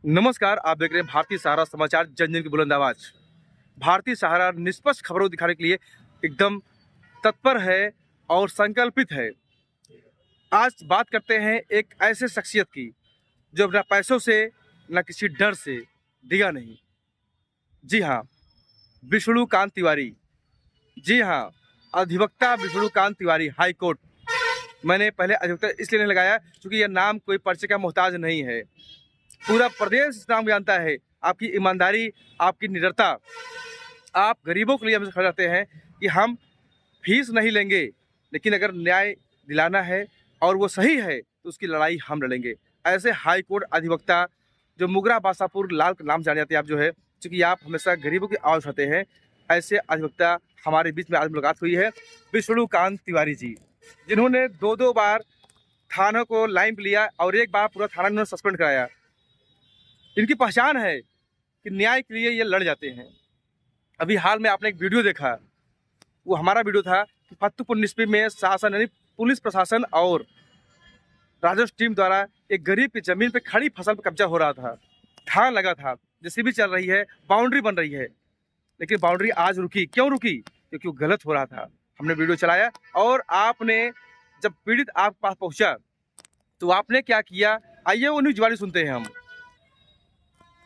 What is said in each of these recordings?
नमस्कार, आप देख रहे हैं भारतीय सहारा समाचार, जन जन की बुलंद आवाज। भारतीय सहारा निष्पक्ष खबरों दिखाने के लिए एकदम तत्पर है और संकल्पित है। आज बात करते हैं एक ऐसे शख्सियत की जो अपना पैसों से न किसी डर से दिया नहीं। जी हाँ, विष्णुकांत तिवारी। जी हाँ, अधिवक्ता विष्णुकांत तिवारी, हाई कोर्ट। मैंने पहले अधिवक्ता इसलिए नहीं लगाया क्योंकि यह नाम कोई परिचय का मोहताज नहीं है। पूरा प्रदेश इस नाम जानता है। आपकी ईमानदारी, आपकी निडरता, आप गरीबों के लिए हमसे खड़े रहते हैं कि हम फीस नहीं लेंगे, लेकिन अगर न्याय दिलाना है और वो सही है तो उसकी लड़ाई हम लड़ेंगे। ऐसे हाई कोर्ट अधिवक्ता जो मुगरा बासापुर लाल के नाम जाने जाते हैं, आप जो है, क्योंकि आप हमेशा गरीबों की आवाज़ उठाते हैं, ऐसे अधिवक्ता हमारे बीच में आज मुलाकात हुई है। विष्णुकांत तिवारी जी, जिन्होंने दो बार थाना को लाइन पे लिया और एक बार पूरा थाना इन्होंने सस्पेंड कराया। इनकी पहचान है कि न्याय के लिए ये लड़ जाते हैं। अभी हाल में आपने एक वीडियो देखा, वो हमारा वीडियो था कि फतेहपुर निस्बी में शासन यानी पुलिस प्रशासन और राजस्व टीम द्वारा एक गरीब की जमीन पे खड़ी फसल पे कब्जा हो रहा था। धान लगा था, जेसीबी चल रही है, बाउंड्री बन रही है, लेकिन बाउंड्री आज रुकी। क्यों रुकी? क्योंकि वो गलत हो रहा था। हमने वीडियो चलाया और आपने जब पीड़ित आपके पास पहुंचा तो आपने क्या किया, आइए वो न्यूज़ वाली सुनते हैं हम।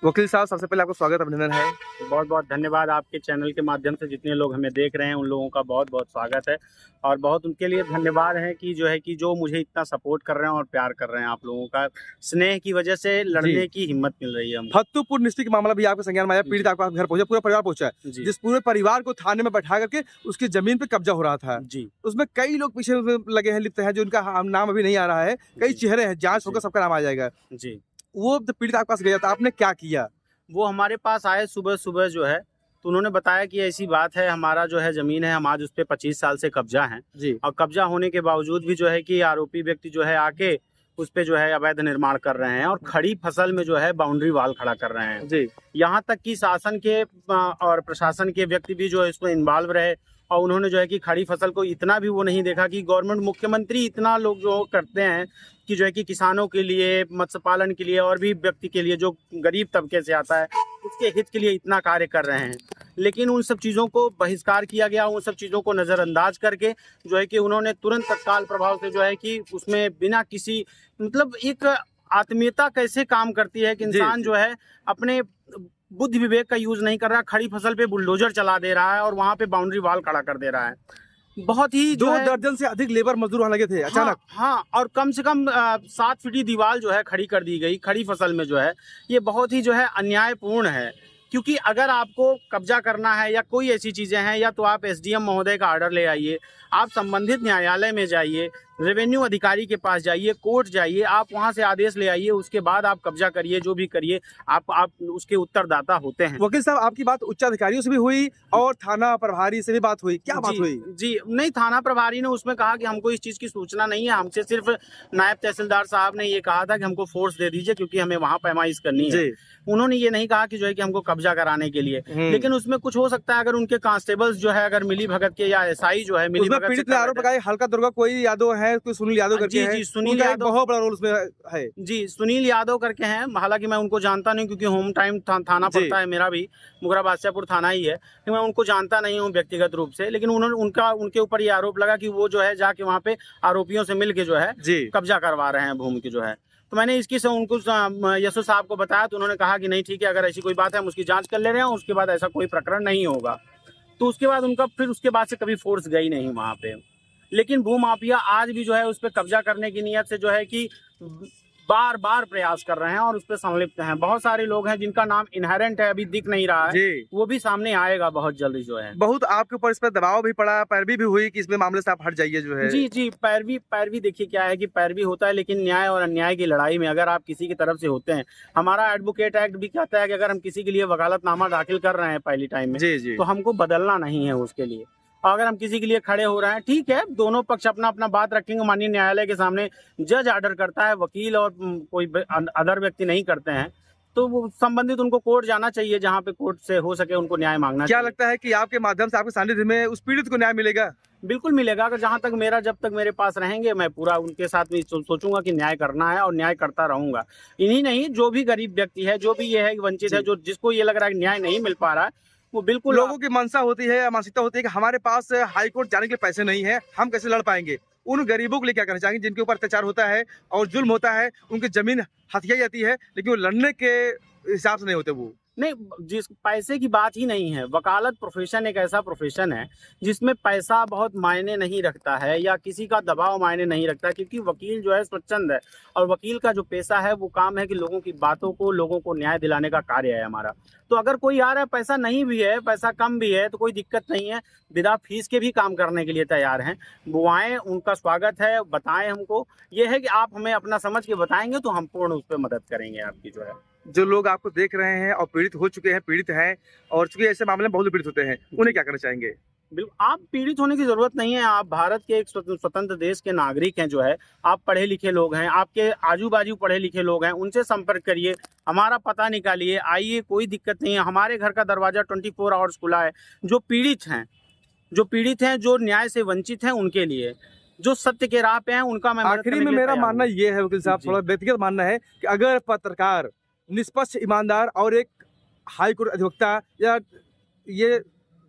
वकील साहब, सबसे पहले आपको स्वागत अभिनंदन है। बहुत बहुत धन्यवाद। आपके चैनल के माध्यम से जितने लोग हमें देख रहे हैं उन लोगों का बहुत बहुत स्वागत है और बहुत उनके लिए धन्यवाद है कि जो मुझे इतना सपोर्ट कर रहे हैं और प्यार कर रहे हैं। आप लोगों का स्नेह की वजह से लड़ने की हिम्मत मिल रही है हमको। फतेहपुर निस्बी का मामला भी आपके संज्ञान में आया, पीड़ित आपका घर पहुंचा, पूरा परिवार पहुंचा है, जिस पूरे परिवार को थाने में बैठा करके उसकी जमीन पे कब्जा हो रहा था जी। उसमें कई लोग पीछे लगे हैं, लिप्त हैं, जो उनका नाम अभी नहीं आ रहा है। कई चेहरे हैं, जांच होकर सबका नाम आ जाएगा। जी। वो पीड़ित आपके पास गया था, आपने क्या किया? वो हमारे पास आए सुबह सुबह जो है, तो उन्होंने बताया कि ऐसी बात है, हमारा जो है ज़मीन है, हम आज उस पर 25 साल से कब्जा है जी। और कब्जा होने के बावजूद भी जो है कि आरोपी व्यक्ति जो है आके उस पे जो है अवैध निर्माण कर रहे हैं और खड़ी फसल में जो है बाउंड्री वाल खड़ा कर रहे हैं जी। यहाँ तक कि शासन के और प्रशासन के व्यक्ति भी जो है इसमें इन्वॉल्व रहे और उन्होंने जो है कि खड़ी फसल को इतना भी वो नहीं देखा कि गवर्नमेंट, मुख्यमंत्री इतना लोग जो करते हैं कि जो है कि किसानों के लिए, मत्स्य पालन के लिए और भी व्यक्ति के लिए जो गरीब तबके से आता है उसके हित के लिए इतना कार्य कर रहे हैं, लेकिन उन सब चीज़ों को बहिष्कार किया गया। उन सब चीज़ों को नज़रअंदाज करके जो है कि उन्होंने तुरंत तत्काल प्रभाव से जो है कि उसमें बिना किसी मतलब एक आत्मीयता कैसे काम करती है कि इंसान जो है अपने बुद्धि विवेक का यूज नहीं कर रहा, खड़ी फसल पे बुलडोजर चला दे रहा है और वहाँ पे बाउंड्री वाल खड़ा कर दे रहा है। बहुत ही 2 दर्जन से अधिक लेबर मजदूर वहां लगे थे अचानक। हाँ, और कम से कम 7 फीटी दीवार जो है खड़ी कर दी गई खड़ी फसल में जो है। ये बहुत ही जो है अन्यायपूर्ण है, क्योंकि अगर आपको कब्जा करना है या कोई ऐसी चीज़ें हैं, या तो आप एसडीएम महोदय का ऑर्डर ले आइए, आप संबंधित न्यायालय में जाइए, रेवेन्यू अधिकारी के पास जाइए, कोर्ट जाइए, आप वहां से आदेश ले आइए, उसके बाद आप कब्जा करिए, जो भी करिए, आप उसके उत्तरदाता होते हैं। वकील साहब, आपकी बात उच्च अधिकारियों से भी हुई और थाना प्रभारी से भी बात हुई, क्या बात हुई? जी नहीं, थाना प्रभारी ने उसमें कहा कि हमको इस चीज़ की सूचना नहीं है, हमसे सिर्फ नायब तहसीलदार साहब ने ये कहा था कि हमको फोर्स दे दीजिए क्योंकि हमें वहाँ पैमाइश करनी है। उन्होंने ये नहीं कहा कि जो है कि हमको कब्जा कराने के लिए, लेकिन उसमें कुछ हो सकता है अगर उनके कांस्टेबल्स जो है अगर मिली भगत के या एसआई जो है मिली भगत, पीड़ित ने आरोप लगाए हल्का दुर्गा कोई यादव है, कोई सुनील यादव करके है। जी, सुनील यादव बहुत बड़ा रोल उसमें है। जी, सुनील यादव करके हैं, हालांकि मैं उनको जानता नहीं क्योंकि होम टाइम थाना पड़ता है मेरा भी, मुगरा बादशाहपुर थाना ही है, लेकिन मैं उनको जानता नहीं हूँ व्यक्तिगत रूप से। लेकिन उन्होंने उनके ऊपर ये आरोप लगा कि वो जो है जाके वहाँ पे आरोपियों से मिल के जो है कब्जा करवा रहे हैं भूमि की जो है। तो मैंने इसकी से उनको यशो साहब को बताया, तो उन्होंने कहा कि नहीं ठीक है, अगर ऐसी कोई बात है हम उसकी जाँच कर ले रहे हैं, उसके बाद ऐसा कोई प्रकरण नहीं होगा। तो उसके बाद उनका फिर उसके बाद से कभी फोर्स गई नहीं वहाँ पे। लेकिन भूमाफिया आज भी जो है उस पर कब्जा करने की नीयत से जो है कि बार बार प्रयास कर रहे हैं और उस पर संलिप्त हैं। बहुत सारे लोग हैं जिनका नाम इनहेरेंट है, अभी दिख नहीं रहा है, वो भी सामने आएगा बहुत जल्दी जो है। बहुत आपके ऊपर इस पर दबाव भी पड़ा, पैरवी भी हुई कि इसमें मामले से आप हट जाइए जो है। जी, पैरवी देखिए क्या है कि पैरवी होता है, लेकिन न्याय और अन्याय की लड़ाई में अगर आप किसी की तरफ से होते हैं, हमारा एडवोकेट एक्ट भी कहता है कि अगर हम किसी के लिए वकालतनामा दाखिल कर रहे हैं पहली टाइम में, तो हमको बदलना नहीं है उसके लिए। अगर हम किसी के लिए खड़े हो रहे हैं, ठीक है, दोनों पक्ष अपना अपना बात रखेंगे, माननीय न्यायालय के सामने जज ऑर्डर करता है, वकील और कोई अदर व्यक्ति नहीं करते हैं, तो वो संबंधित उनको कोर्ट जाना चाहिए, जहाँ पे कोर्ट से हो सके उनको न्याय मांगना चाहिए। क्या लगता है कि आपके माध्यम से, आपके सानिध्य में उस पीड़ित को न्याय मिलेगा? बिल्कुल मिलेगा। अगर जहाँ तक मेरा, जब तक मेरे पास रहेंगे, मैं पूरा उनके साथ में सोचूंगा कि न्याय करना है और न्याय करता रहूंगा। इन्हीं नहीं, जो भी गरीब व्यक्ति है, जो भी ये है वंचित है, जी। जो जिसको ये लग रहा है कि न्याय नहीं मिल पा रहा है, वो बिल्कुल लोगों की मनसा होती है या मानसिकता होती है कि हमारे पास हाई कोर्ट जाने के लिए पैसे नहीं है, हम कैसे लड़ पाएंगे। उन गरीबों के लिए क्या करना चाहेंगे जिनके ऊपर अत्याचार होता है और जुल्म होता है, उनकी जमीन हथियाई जाती है, लेकिन वो लड़ने के हिसाब से नहीं होते वो। नहीं, जिस पैसे की बात ही नहीं है। वकालत प्रोफेशन एक ऐसा प्रोफेशन है जिसमें पैसा बहुत मायने नहीं रखता है या किसी का दबाव मायने नहीं रखता, क्योंकि वकील जो है स्वच्छंद है और वकील का जो पेशा है वो काम है कि लोगों की बातों को, लोगों को न्याय दिलाने का कार्य है हमारा। तो अगर कोई आ रहा है, पैसा नहीं भी है, पैसा कम भी है, तो कोई दिक्कत नहीं है, बिना फीस के भी काम करने के लिए तैयार हैं। वो आएँ, उनका स्वागत है, बताएं हमको। ये है कि आप हमें अपना समझ के बताएंगे तो हम पूर्ण उस पर मदद करेंगे आपकी जो है। जो लोग आपको देख रहे हैं और पीड़ित हो चुके हैं, पीड़ित हैं और चूंकि ऐसे मामले में बहुत लोग पीड़ित होते हैं, उन्हें क्या करना चाहेंगे? बिल्कुल, आप पीड़ित होने की जरूरत नहीं है। आप भारत के एक स्वतंत्र देश के नागरिक हैं, जो है आप पढ़े लिखे लोग हैं, आपके आजू बाजू पढ़े लिखे लोग हैं, उनसे संपर्क करिए, हमारा पता निकालिए, आइए, कोई दिक्कत नहीं है। हमारे घर का दरवाजा 24 आवर्स खुला है। जो पीड़ित हैं, जो न्याय से वंचित हैं, उनके लिए, जो सत्य के राह पे हैं, उनका मैं मदद आखिरी करने में के लिए मेरा तैयार मानना हूँ। ये है वकील साहब, जी। थोड़ा व्यक्तिगत मानना है कि अगर पत्रकार निष्पक्ष, ईमानदार और एक हाई कोर्ट अधिवक्ता या ये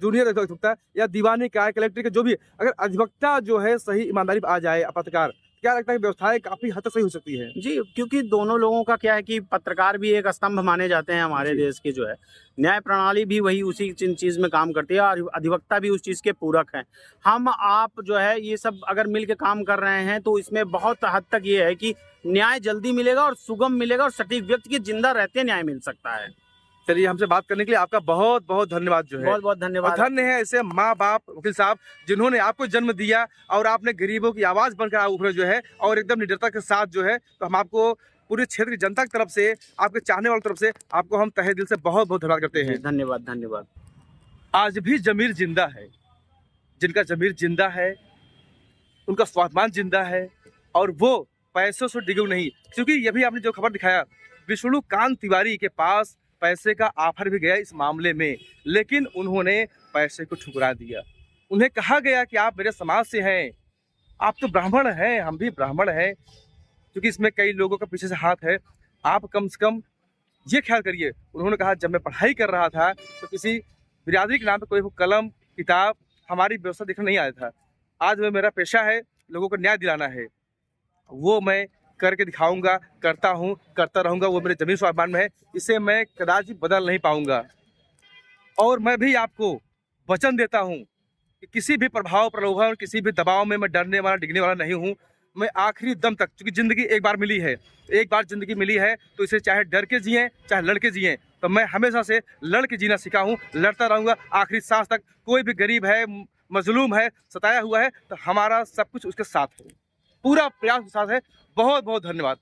जूनियर अधिवक्ता या दीवानी काय कलेक्टर के जो भी, अगर अधिवक्ता जो है सही ईमानदारी पे आ जाए पत्रकार, क्या लगता है कि व्यवस्थाएं काफी हद तक सही हो सकती है? जी, क्योंकि दोनों लोगों का क्या है कि पत्रकार भी एक स्तंभ माने जाते हैं हमारे जी। देश के, जो है न्याय प्रणाली भी वही उसी चीज़ में काम करती है और अधिवक्ता भी उस चीज़ के पूरक हैं। हम आप जो है ये सब अगर मिल के काम कर रहे हैं तो इसमें बहुत हद तक ये है कि न्याय जल्दी मिलेगा और सुगम मिलेगा और सटीक व्यक्ति के जिंदा रहते न्याय मिल सकता है। चलिए, हमसे बात करने के लिए आपका बहुत बहुत धन्यवाद जो है। बहुत बहुत और धन्यवाद। धन्य है ऐसे माँ बाप वकील साहब जिन्होंने आपको जन्म दिया और आपने गरीबों की आवाज बनकर उभरे जो है, और एकदम निडरता के साथ जो है। तो हम आपको पूरे क्षेत्र की जनता की तरफ से, आपके चाहने वालों की तरफ से आपको हम तहे दिल से बहुत बहुत धन्यवाद करते हैं। धन्यवाद, धन्यवाद। आज भी जमीर जिंदा है, जिनका जमीर जिंदा है, उनका स्वाभिमान जिंदा है और वो पैसों से डिगे नहीं। क्योंकि ये भी आपने जो खबर दिखाया, विष्णुकांत तिवारी के पास पैसे का ऑफर भी गया इस मामले में, लेकिन उन्होंने पैसे को ठुकरा दिया। उन्हें कहा गया कि आप मेरे समाज से हैं, आप तो ब्राह्मण हैं, हम भी ब्राह्मण हैं, क्योंकि इसमें कई लोगों का पीछे से हाथ है, आप कम से कम ये ख्याल करिए। उन्होंने कहा जब मैं पढ़ाई कर रहा था तो किसी बिरादरी के नाम पे कोई कलम किताब हमारी व्यवस्था देखने नहीं आया था। आज वह मेरा पेशा है, लोगों को न्याय दिलाना है, वो मैं करके दिखाऊंगा, करता हूँ, करता रहूंगा। वो मेरे जमीन स्वाभिमान में है, इसे मैं कदाचित बदल नहीं पाऊंगा। और मैं भी आपको वचन देता हूँ कि किसी भी प्रभाव, प्रलोभन, किसी भी दबाव में मैं डरने वाला, डिगने वाला नहीं हूँ। मैं आखिरी दम तक, क्योंकि जिंदगी एक बार मिली है, एक बार जिंदगी मिली है, तो इसे चाहे डर के जिए, चाहे लड़ के जिए। तो मैं हमेशा से लड़ के जीना सीखा हूँ, लड़ता रहूंगा आखिरी सांस तक। कोई भी गरीब है, मजलूम है, सताया हुआ है, तो हमारा सब कुछ उसके साथ है, पूरा प्रयास के साथ है। बहुत बहुत धन्यवाद।